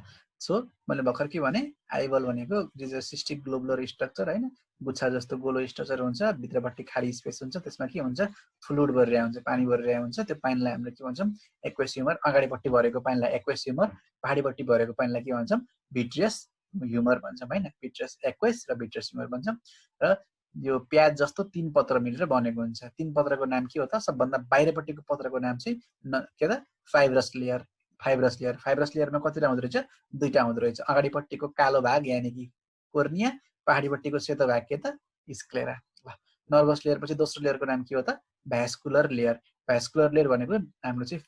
A: सो मैले भर्खर के भने? आइबल भनेको सिस्टिक ग्लोबुलर स्ट्रक्चर हैन, गुच्छा जस्तो गोलो स्ट्रक्चर हुन्छ, भित्रपट्टि खाली स्पेस हुन्छ, त्यसमा के हुन्छ? फ्लुइड भरिरहेको हुन्छ, पानी भरिरहेको हुन्छ। त्यो पानीलाई हामीले के भन्छौँ? Aqueous humour. अगाडिपट्टि भरेको पानीलाई एक्वेस ह्युमर, पछाडिपट्टि भरेको पानीलाई के भन्छौँ? भिट्रियस ह्युमर भन्छौँ हैन। भिट्रियस एक्वेस र भिट्रियस ह्युमर भन्छौँ। र यो प्याज जस्तो 3 पत्र मिलेर बनेको हुन्छ। 3 पत्रको नाम के हो त? सबभन्दा बाहिरपट्टिको पत्रको नाम चाहिँ के त? Fibrous layer. फाइब्रस लेयरमा कतिवटा हुँदो रहेछ दुईटा हुँदो रहेछ अगाडिपट्टिको कालो भाग यानि कि कोर्निया पहाडीपट्टिको सेतो भाग के त स्क्लेरा ल नर्भस लेयर पछि दोस्रो लेयरको नाम के हो त भ्यास्कुलर लेयर भनेको हाम्रो चाहिँ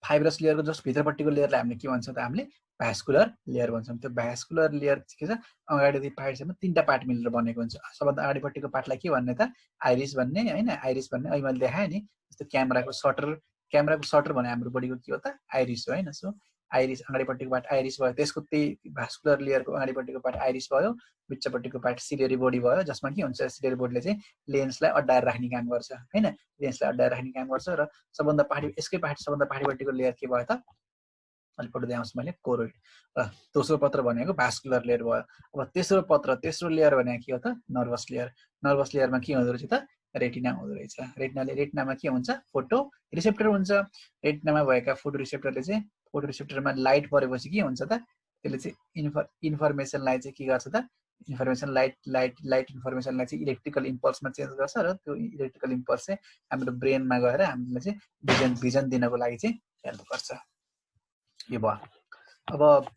A: फाइब्रस लेयरको जस्ट भित्रपट्टिको लेयरलाई हामीले के भन्छौँ त हामीले भ्यास्कुलर लेयर भन्छौँ त्यो भ्यास्कुलर लेयर के छ अगाडिदेखि पछाडिसम्म तीनटा पार्ट मिलेर बनेको हुन्छ सबभन्दा अगाडिपट्टिको पार्टलाई के भन्ने त आइरिस भन्ने हैन आइरिस भन्ने अहिले मैले देखाएँ नि जस्तो क्यामेराको सटर भने हाम्रो बडीको के हो त आइरिस हो हैन सो आइरिस अगाडिपट्टिको पार्ट आइरिस भयो त्यसको त्यही भ्यास्कुलर लेयरको अगाडिपट्टिको पार्ट आइरिस भयो बिचपट्टिको पार्ट सिलियरी बडी भयो जसमा के हुन्छ सिलियरी बडीले चाहिँ लेन्सलाई अड्डाएर राख्ने काम गर्छ हैन लेन्सलाई अड्डाएर राख्ने काम गर्छ र सबभन्दा पहाडी यसकै सबभन्दा पहाडिपट्टिको लेयर के भयो त अहिले फोटो देखाउँछु मैले कोरोइड र दोस्रो पत्र भनेको भास्कुलर लेयर भयो अब तेस्रो लेयर भनेको के हो त नर्भस लेयरमा के हुँदो रहेछ त रेटिना हुँदो रहेछ रेटिनामा के हुन्छ फोटो रिसेप्टर हुन्छ रेटिनामा भएका फोटो रिसेप्टरमा लाइट परेपछि के हुन्छ त त्यसले चाहिँ इन्फर्मेसनलाई चाहिँ के गर्छ त इन्फर्मेसन लाइट इन्फर्मेसनलाई चाहिँ इलेक्ट्रिकल इम्पल्समा चेन्ज गर्छ र त्यो इलेक्ट्रिकल इम्पल्स चाहिँ हाम्रो ब्रेनमा गएर हामीलाई चाहिँ भिजन दिनको लागि चाहिँ हेल्प गर्छ यो भयो अब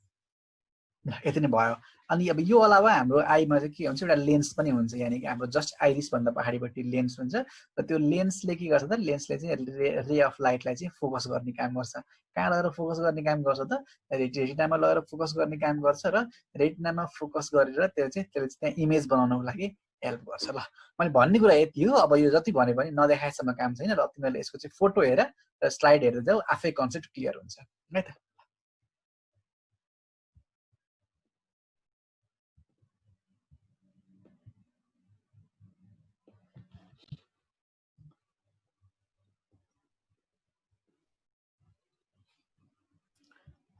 A: यति नै भयो अनि अब यो अलावा हाम्रो आईमा चाहिँ के हुन्छ एउटा लेन्स पनि हुन्छ यानि कि हाम्रो जस्ट आइरिस भन्दा पहाडिपट्टि लेन्स हुन्छ र त्यो लेन्सले के गर्छ त लेन्सले चाहिँ रे अफ लाइटलाई चाहिँ फोकस गर्ने काम गर्छ कहाँ लगेर फोकस गर्ने काम गर्छ त रेटिनामा लगेर फोकस गर्ने काम गर्छ र रेटिनामा फोकस गरेर त्यसले चाहिँ त्यहाँ इमेज बनाउनको लागि हेल्प गर्छ ल मैले भन्ने कुरा यति हो अब यो जति भने पनि नदेखाएसम्म काम छैन र तिमीहरूले यसको चाहिँ फोटो हेर र स्लाइड हेरेर जाऊ आफै कन्सेप्ट क्लियर हुन्छ है त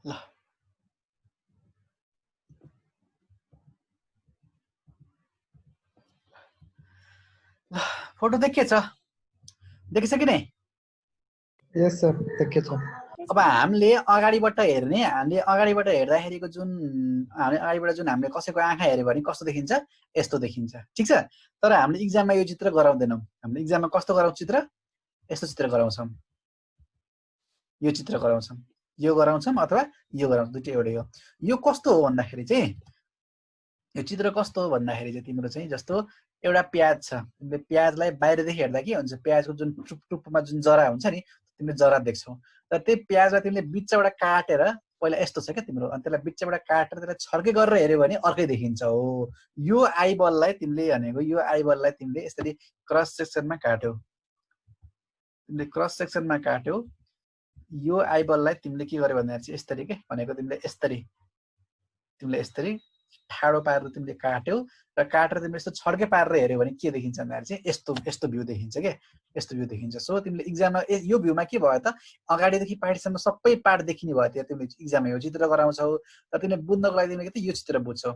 A: ल फोटो देखेछ कि नै
B: यस सर देखेछ
A: अब हामीले अगाडिबाट हेर्दाखेरिको जुन हामीले कसैको आँखा हेर्यो भने कस्तो देखिन्छ यस्तो देखिन्छ ठीक छ तर हामीले एक्जाममा यो चित्र गराउँदैनौँ हामीले एक्जाममा कस्तो गराउँछ चित्र यस्तो चित्र गराउँछौँ यो चित्र गराउँछौँ यो गराउँछौँ अथवा यो गराउँछौँ दुईटै एउटै हो यो कस्तो हो भन्दाखेरि चाहिँ यो चित्र कस्तो हो भन्दाखेरि चाहिँ तिम्रो चाहिँ जस्तो एउटा प्याज छ तिमीले प्याजलाई बाहिरदेखि हेर्दा के हुन्छ प्याजको जुन टुप्पोमा जुन जरा हुन्छ नि तिमीले जरा देख्छौ र त्यही प्याजलाई तिमीले बिचबाट काटेर पहिला यस्तो छ क्या तिम्रो अनि त्यसलाई बिचबाट काटेर त्यसलाई छर्के गरेर हेऱ्यो भने अर्कै देखिन्छ हो यो आइबललाई तिमीले भनेको यो आइबललाई तिमीले यसरी क्रस सेक्सनमा काट्यौ यो आइबललाई तिमीले के गर्यो भन्दाखेरि चाहिँ यसरी के भनेको तिमीले यसरी ठाडो पारेर तिमीले काट्यौ र काटेर तिमीले यस्तो छड्के पारेर हेऱ्यो भने के देखिन्छ भन्दाखेरि चाहिँ यस्तो भ्यू देखिन्छ के यस्तो भ्यू देखिन्छ सो तिमीले एक्जाममा यो भ्यूमा के भयो त अगाडिदेखि पछाडिसम्म सबै पार्ट देखिने भयो त्यो तिमीले एक्जाममा यो चित्र गराउँछौ र तिमीले बुझ्नको लागि तिमीले के यो चित्र बुझ्छौ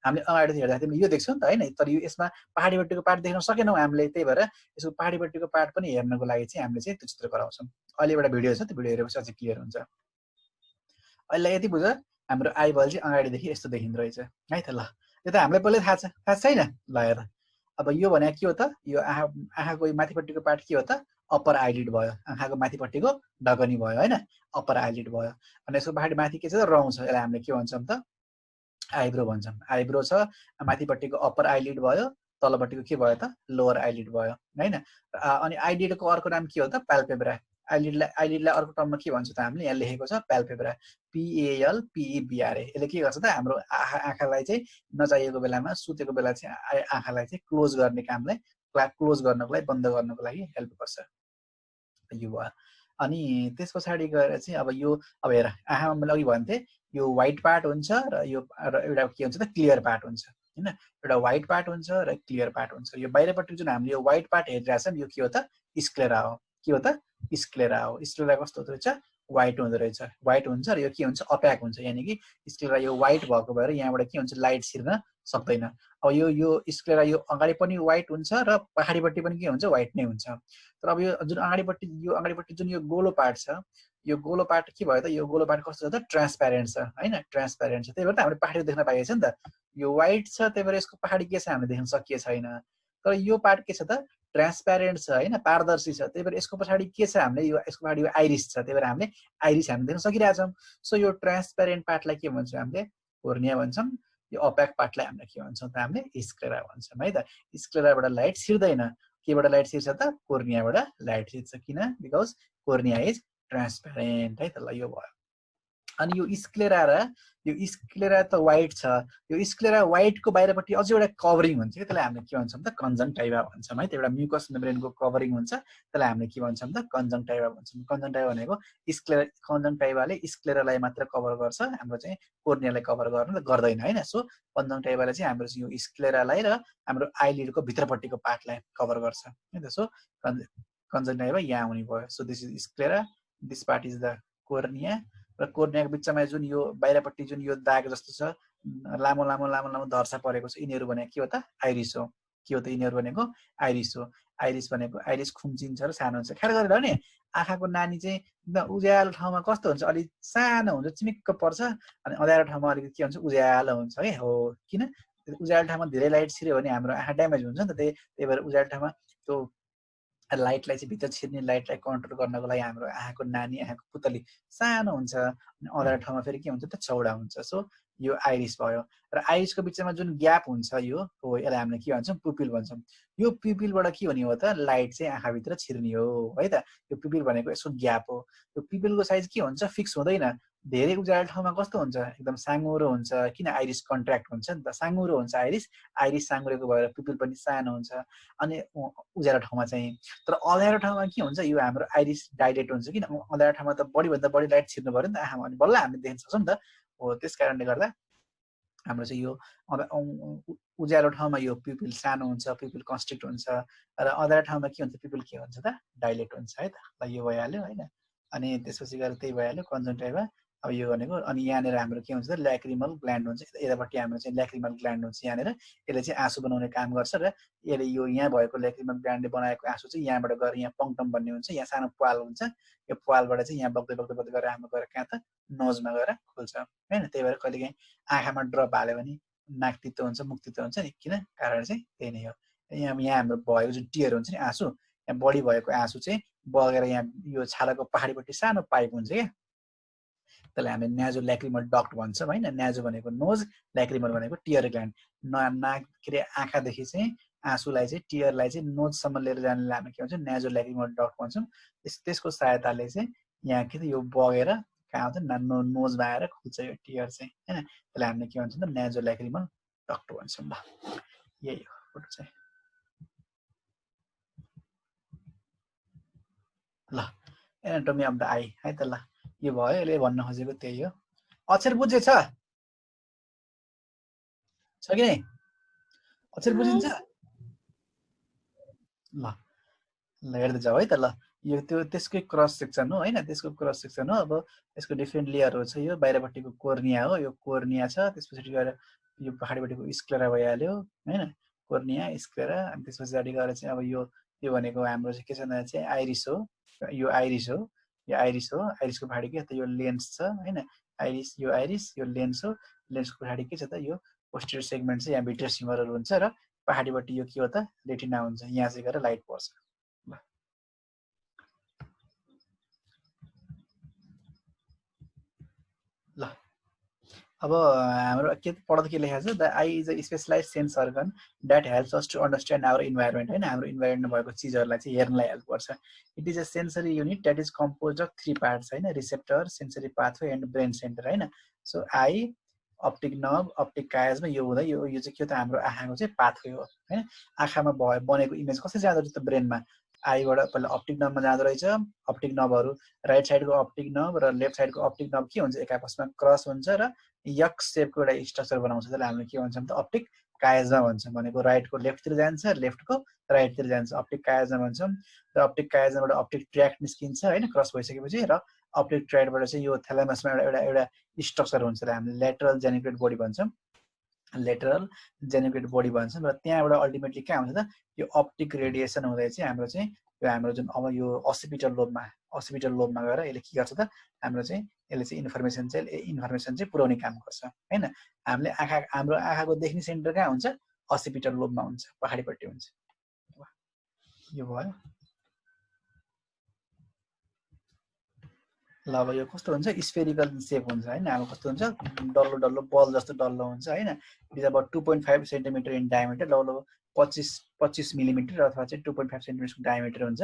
A: हामीले अगाडिदेखि हेर्दा तिमीले यो देख्छौ नि त हैन तर यो यसमा पहाडीपट्टिको पार्ट देख्न सकेनौ हामीले त्यही भएर यसको पहाडीपट्टिको पार्ट पनि हेर्नको लागि चाहिँ हामीले चाहिँ त्यो चित्र गराउँछौँ अहिले एउटा भिडियो छ त्यो भिडियो हेरेपछि अझै क्लियर हुन्छ अहिले यति बुझ हाम्रो आइबल चाहिँ अगाडिदेखि यस्तो देखिँदो रहेछ है त ल यो त हामीलाई पहिल्यै थाहा छैन ल हेर अब यो भने के हो त यो आँखाको माथिपट्टिको पार्ट के हो त अप्पर आइलिड भयो आँखाको माथिपट्टिको ढकनी भयो हैन अप्पर आइलिड भयो अनि यसको माथि के छ त रौँ छ यसलाई हामीले के भन्छौँ त आइब्रो भन्छौँ आइब्रो छ माथिपट्टिको अप्पर आइलिड भयो तलपट्टिको के भयो त लोअर आइलिड भयो हैन अनि आइलिडको अर्को नाम के हो त पाल्पेब्रा आइलिडलाई अर्को टर्ममा के भन्छ त हामीले यहाँ लेखेको छ पाल्पेब्रा PALPEBRA यसले के गर्छ त हाम्रो आँखालाई चाहिँ नचाहिएको बेलामा सुतेको बेला चाहिँ आँखालाई चाहिँ क्लोज गर्ने कामलाई क्लोज गर्नको लागि बन्द गर्नको लागि हेल्प गर्छ यो भयो अनि त्यस पछाडि गएर चाहिँ अब हेर आँखामा मैले अघि भन्थे यो व्हाइट पार्ट हुन्छ र एउटा के हुन्छ त क्लियर पार्ट हुन्छ हैन एउटा व्हाइट पार्ट हुन्छ र क्लियर पार्ट हुन्छ यो बाहिरपट्टि जुन हामीले यो व्हाइट पार्ट हेरिरहेछौँ यो के हो त स्क्लेरा हो के हो त स्क्लेरा हो स्क्लेरा कस्तो हुँदो रहेछ व्हाइट हुँदो रहेछ व्हाइट हुन्छ र यो के हुन्छ अप्याक हुन्छ यानि कि स्क्लेरा यो व्हाइट भएको भएर यहाँबाट के हुन्छ लाइट छिर्न सक्दैन अब यो स्क्लेरा यो अगाडि पनि व्हाइट हुन्छ र पछाडिपट्टि पनि के हुन्छ व्हाइट नै हुन्छ तर अब यो जुन अगाडिपट्टि जुन यो गोलो पार्ट छ यो गोलो पार्ट के भयो त यो गोलो पार्ट कस्तो छ त ट्रान्सप्यारेन्ट छ हैन ट्रान्सप्यारेन्ट छ त्यही भएर त हामीले पछाडि देख्न पाइएको छ नि त यो व्हाइट छ त्यही भएर यसको पछाडि के छ हामीले देख्न सकिएको छैन तर यो पार्ट के छ त ट्रान्सप्यारेन्ट छ हैन, पारदर्शी छ, त्यही भएर यसको पछाडि के छ हामीले यो यसको पछाडि यो आइरिस छ, त्यही भएर हामीले आइरिस हामी देख्न सकिरहेछौँ। सो यो ट्रान्सप्यारेन्ट पार्टलाई के भन्छौँ हामीले कोर्निया भन्छौँ, यो अपेक पार्टलाई हामीले के भन्छौँ त हामीले स्क्लेरा भन्छौँ है त। स्क्लेराबाट लाइट छिर्दैन, केबाट लाइट छिर्छ त कोर्नियाबाट लाइट छिर्छ, किन बिकज कोर्निया इज ट्रान्सप्यारेन्ट है त। ल यो भयो। अनि यो स्क्लेरा त व्हाइट छ, यो स्क्लेरा व्हाइटको बाहिरपट्टि अझै एउटा कभरिङ हुन्छ कि त्यसलाई हामीले के भन्छौँ त कन्जङ्क्टिभा भन्छौँ है। त्यो एउटा म्युकस मेम्ब्रेनको कभरिङ हुन्छ, त्यसलाई हामीले के भन्छौँ त कन्जङ्क्टिभा भन्छौँ। कन्जङ्क्टिभा भनेको कन्जङ्क्टिभाले स्क्लेरालाई मात्र कभर गर्छ, हाम्रो चाहिँ कोर्नियालाई कभर गर्दैन हैन। सो कन्जङ्क्टिभाले चाहिँ हाम्रो यो स्क्लेरालाई र हाम्रो आइलिडको भित्रपट्टिको पार्टलाई कभर गर्छ है त। सो कन्जङ्क्टिभा यहाँ हुने भयो। So this is sclera, this part is the cornea, र कोर्नियाको बिचमा जुन यो बाहिरपट्टि जुन यो दाग जस्तो छ लामो लामो लामो लामो धर्सा परेको छ, यिनीहरू भनेको के हो त आइरिस हो। के हो त यिनीहरू भनेको आइरिस हो। आइरिस भनेको आइरिस खुम्चिन्छ र सानो हुन्छ। ख्याल गरेर भने आँखाको नानी चाहिँ एकदम उज्यालो ठाउँमा कस्तो हुन्छ, अलिक सानो हुन्छ, चिमिक्क पर्छ, अनि अँध्यारो ठाउँमा अलिकति के हुन्छ उज्यालो हुन्छ है। हो किन उज्यालो ठाउँमा धेरै लाइट छिर्यो भने हाम्रो आँखा ड्यामेज हुन्छ नि त, त्यही भएर उज्यालो ठाउँमा त्यो लाइटलाई चाहिँ भित्र छिर्ने लाइटलाई कन्ट्रोल गर्नको लागि हाम्रो आँखाको नानी आँखाको पुतली सानो हुन्छ, अनि अँध्यारो ठाउँमा फेरि के हुन्छ त चौडा हुन्छ। सो यो आइरिस भयो। र आइरिसको बिचमा जुन ग्याप हुन्छ यो हो, यसलाई हामीले के भन्छौँ पुपिल भन्छौँ। यो पुपिलबाट के हुने हो त लाइट चाहिँ आँखाभित्र छिर्ने हो है त। यो पुपिल भनेको यसको ग्याप हो। यो पुपिलको साइज के हुन्छ फिक्स हुँदैन, धेरै उज्यालो ठाउँमा कस्तो हुन्छ एकदम साँगुरो हुन्छ, किन आइरिस कन्ट्र्याक्ट हुन्छ नि त, साँगुरो हुन्छ आइरिस, आइरिस साँगुरेको भएर पुपिल पनि सानो हुन्छ। अनि उज्यालो ठाउँमा चाहिँ, तर अँध्यारो ठाउँमा के हुन्छ यो हाम्रो आइरिस डाइलेट हुन्छ, किन अँध्यारो ठाउँमा त बढीभन्दा बढी लाइट छिर्नु पर्यो नि त आँखामा, अनि बल्ल हामीले देख्न सक्छौँ नि त। हो त्यस कारणले गर्दा हाम्रो चाहिँ यो उज्यालो ठाउँमा यो पिपिल सानो हुन्छ, पिपिल कन्स्ट्रिक्ट हुन्छ, र अँध्यारो ठाउँमा के हुन्छ पिपिल के हुन्छ त डाइलेट हुन्छ है त। ल यो भइहाल्यो होइन। अनि त्यसपछि गएर त्यही भइहाल्यो कन्जङ्क्टिभा। अब यो भनेको अनि यहाँनिर हाम्रो के हुन्छ त ल्याक्रिमल ग्ल्यान्ड हुन्छ, यतापट्टि हाम्रो चाहिँ ल्याक्रिमल ग्ल्यान्ड हुन्छ यहाँनिर, यसले चाहिँ आँसु बनाउने काम गर्छ, र यसले यो यहाँ भएको ल्याक्रिमल ग्ल्यान्डले बनाएको आँसु चाहिँ यहाँबाट गएर यहाँ पङ्क्टम भन्ने हुन्छ, यहाँ सानो पाल हुन्छ, यो पालबाट चाहिँ यहाँ बग्दै बग्दै बग्दै गएर हाम्रो गएर कहाँ त नोजमा गएर खुल्छ होइन। त्यही भएर कहिलेकाहीँ आँखामा ड्रप हाल्यो भने नाक तितो हुन्छ, मुख तितो हुन्छ नि, किन कारण चाहिँ त्यही नै हो। यहाँ हाम्रो भएको जुन टियर हुन्छ नि आँसु, यहाँ बढी भएको आँसु चाहिँ बगेर यहाँ यो छालाको पहाडीपट्टि सानो पाइप हुन्छ क्या, त्यसलाई हामीले न्याजो ल्याक्रिमल डक्ट भन्छौँ होइन। न्याजो भनेको नोज, ल्याक्रिमल भनेको टियर ग्ल्यान्ड। नाक के अरे आँखादेखि चाहिँ आँसुलाई चाहिँ टियरलाई चाहिँ नोजसम्म लिएर जानेलाई हामी के भन्छौँ न्याजो ल्याक्रिमल डक्ट भन्छौँ। त्यसको सहायताले चाहिँ यहाँ के त यो बगेर कहाँ आउँछ नोजमा आएर खुल्छ यो टियर चाहिँ होइन। त्यसलाई हामीले के भन्छौँ त न्याजो ल्याक्रिमल डक्ट भन्छौँ। ल यही हो फोटो चाहिँ। ल एनाटोमी अफ द आई है त। ल यो भयो, यसले भन्न खोजेको त्यही हो। अक्षर बुझेछ कि नै? अक्षर बुझिन्छ? ल ल हेर्दै जाऊ है त। ल यो त्यो त्यसकै क्रस सेक्सन हो होइन, त्यसको क्रस सेक्सन हो। अब यसको डिफ्रेन्ट लेयरहरू छ। यो बाहिरपट्टिको कोर्निया हो, यो कोर्निया छ, त्यसपछि गएर यो पछाडिपट्टिको स्क्लेरा भइहाल्यो होइन, कोर्निया स्क्लेरा। अनि त्यसपछि अगाडि गएर चाहिँ अब यो भनेको हाम्रो चाहिँ के छ भन्दा चाहिँ आइरिस हो, यो आइरिस हो, यो आइरिस हो। आइरिसको पछाडि के त यो लेन्स छ होइन, आइरिस यो लेन्स हो। लेन्सको पछाडि के छ त यो पोस्टेरियर सेगमेन्ट चाहिँ यहाँ भिट्रियस ह्युमरहरू हुन्छ, र पछाडिपट्टि यो के हो त रेटिना हुन्छ, यहाँ चाहिँ गएर लाइट पर्छ। ल अब हाम्रो के पढ्दा के लेखेको छ, the eye is a specialize sense organ that helps us to understand our environment होइन। हाम्रो इन्भाइरोमेन्टमा भएको चिजहरूलाई चाहिँ हेर्नलाई हेल्प गर्छ। It is a sensory unit that is compose of 3 parts होइन, receptor, sensory pathway and brain centre होइन। So eye, optic nerve, optic कायजमा यो हुँदा यो चाहिँ के हो त हाम्रो आँखाको चाहिँ पाथवे हो होइन। आँखामा बनेको इमेज कसरी जाँदो रहेछ त ब्रेनमा, आईबाट पहिला अप्टिक नर्भमा जाँदो रहेछ। अप्टिक नर्भहरू राइट साइडको अप्टिक नर्भ र लेफ्ट साइडको अप्टिक नर्भ के हुन्छ एक आपसमा क्रस हुन्छ र यक्स सेपको एउटा स्ट्रक्चर बनाउँछ। त्यसलाई हामीले के भन्छौँ त अप्टिक कायजमा भन्छौँ। भनेको राइटको लेफ्टतिर जान्छ, लेफ्टको राइटतिर जान्छ, अप्टिक कायजमा भन्छौँ। र अप्टिक कायजमाबाट अप्टिक ट्र्याक्ट निस्किन्छ होइन क्रस भइसकेपछि, र अप्टिक ट्र्याक्टबाट चाहिँ यो थ्यालेमसमा एउटा स्ट्रक्चर हुन्छ, हामीले लेटरल जेनिकुलेट बडी भन्छौँ, लेटरल जेनिकुलेट बडी भन्छौँ। र त्यहाँबाट अल्टिमेटली कहाँ हुन्छ त यो अप्टिक रेडिएसन हुँदै चाहिँ हाम्रो चाहिँ यो हाम्रो जुन अब यो असिपिटल लोबमा गएर यसले के गर्छ त हाम्रो चाहिँ यसले चाहिँ इन्फर्मेसन चाहिँ पुर्याउने काम गर्छ होइन। हामीले हाम्रो आँखाको देख्ने सेन्टर कहाँ हुन्छ, असिपिटल लोबमा हुन्छ, पछाडिपट्टि हुन्छ। यो भयो ल अब यो कस्तो हुन्छ स्फेरिकल सेप हुन्छ हैन अब कस्तो हुन्छ डल्लो डल्लो बल जस्तो डल्लो हुन्छ हैन it is about 2.5 centimetre in diameter लगभग 25 मिलिमिटर अथवा चाहिँ 2.5 सेन्टिमिटर डायमिटर हुन्छ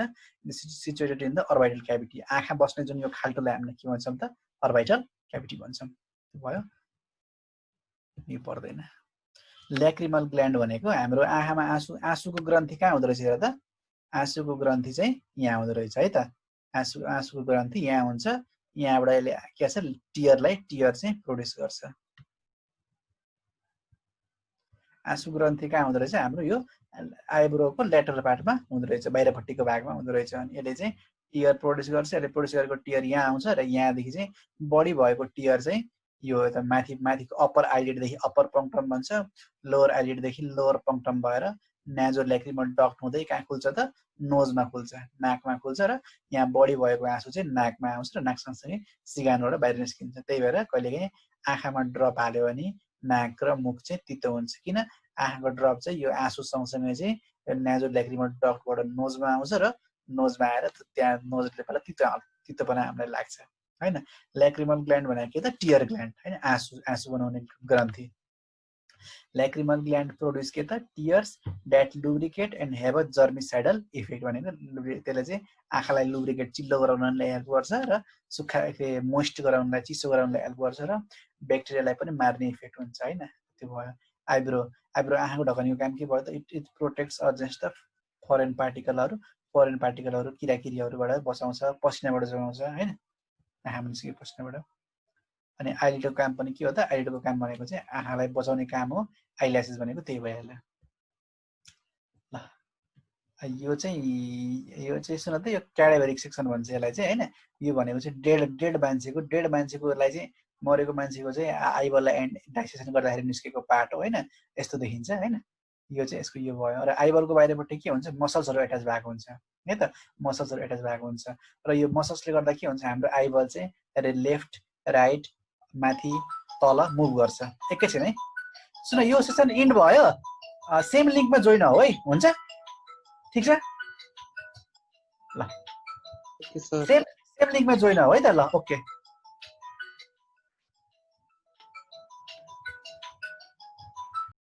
A: situated in the orbital cavity आँखा बस्ने जुन यो खाल्टोलाई हामीले के भन्छौँ त अर्बिटल क्याभिटी भन्छौँ भयो यो पर्दैन ल्याक्रिमल ग्ल्यान्ड भनेको हाम्रो आँखामा आँसुको ग्रन्थि कहाँ हुँदो रहेछ त आँसुको ग्रन्थि चाहिँ यहाँ हुँदो रहेछ है त आँसुको ग्रन्थि यहाँ हुन्छ यहाँबाट यसले के छ टियर चाहिँ प्रोड्युस गर्छ आँसु ग्रन्थि कहाँ हुँदो रहेछ हाम्रो यो आइब्रोको लेटरल पार्टमा हुँदो रहेछ बाहिरपट्टिको भागमा हुँदो रहेछ अनि यसले चाहिँ टियर प्रोड्युस गर्छ यसले प्रोड्युस गरेको टियर यहाँ आउँछ र यहाँदेखि चाहिँ बढी भएको टियर चाहिँ यो यता माथिको अप्पर आइलिडदेखि अप्पर पंक्टम भन्छ लोवर आइलिडदेखि लोवर पंक्टम भएर नाजो ल्याक्रिमल डक्ट हुँदै कहाँ खुल्छ त नोजमा खुल्छ नाकमा खुल्छ र यहाँ बढी भएको आँसु चाहिँ नाकमा आउँछ र नाक सँगसँगै सिगानबाट बाहिर निस्किन्छ त्यही भएर कहिलेकाहीँ आँखामा ड्रप हाल्यो भने नाक र मुख चाहिँ तितो हुन्छ किन आँखाको ड्रप चाहिँ यो आँसु सँगसँगै चाहिँ नाजो ल्याक्रिमल डक्टबाट नोजमा आउँछ र नोजमा आएर त्यहाँ नोजले पहिला तितोपना हामीलाई लाग्छ हैन ल्याक्रिमल ग्ल्यान्ड भनेको के त टियर ग्ल्यान्ड हैन आँसु बनाउने ग्रन्थि ल्याक्रिमल ग्ल्यान्ड प्रोड्युस के त tears that lubricate and have a germicidal effect भनेको त्यसले चाहिँ आँखालाई लुब्रिकेट चिल्लो गराउनलाई हेल्प गर्छ र सुक्खा मोइस्ट गराउनलाई चिसो गराउनलाई हेल्प गर्छ र ब्याक्टेरियालाई पनि मार्ने इफेक्ट हुन्छ हैन त्यो भयो आइब्रो आँखाको ढकनीको काम के भयो त it protects against the foreign पार्टिकलहरू किराकिरीहरूबाट बचाउँछ पसिनाबाट जोगाउँछ हैन आँखामा निस्केको पसिनाबाट अनि आइलिडको काम पनि के हो त आइलिडको काम भनेको चाहिँ आँखालाई बचाउने काम हो आइल्यासेस भनेको त्यही भइहाल्यो ल यो चाहिँ सुन त यो क्याडेभरिक सेक्सन भन्छ यसलाई चाहिँ हैन यो भनेको चाहिँ डेड मान्छेकोलाई चाहिँ मरेको मान्छेको चाहिँ आइबललाई डाइसेसन गर्दाखेरि निस्केको पार्ट हो हैन यस्तो देखिन्छ हैन यो चाहिँ यसको यो भयो र आइबलको बाहिरपट्टि के हुन्छ मसल्सहरू एट्याच भएको हुन्छ है त मसल्सहरू एट्याच भएको हुन्छ र यो मसल्सले गर्दा के हुन्छ हाम्रो आइबल चाहिँ लेफ्ट राइट माथि तल मुभ गर्छ एकैछिन है सुन यो सेसन इन्ड भयो सेम लिङ्कमा जोइन हो है हुन्छ ठीक छ ल सेम लिङ्कमा जोइन हो है त ल ओके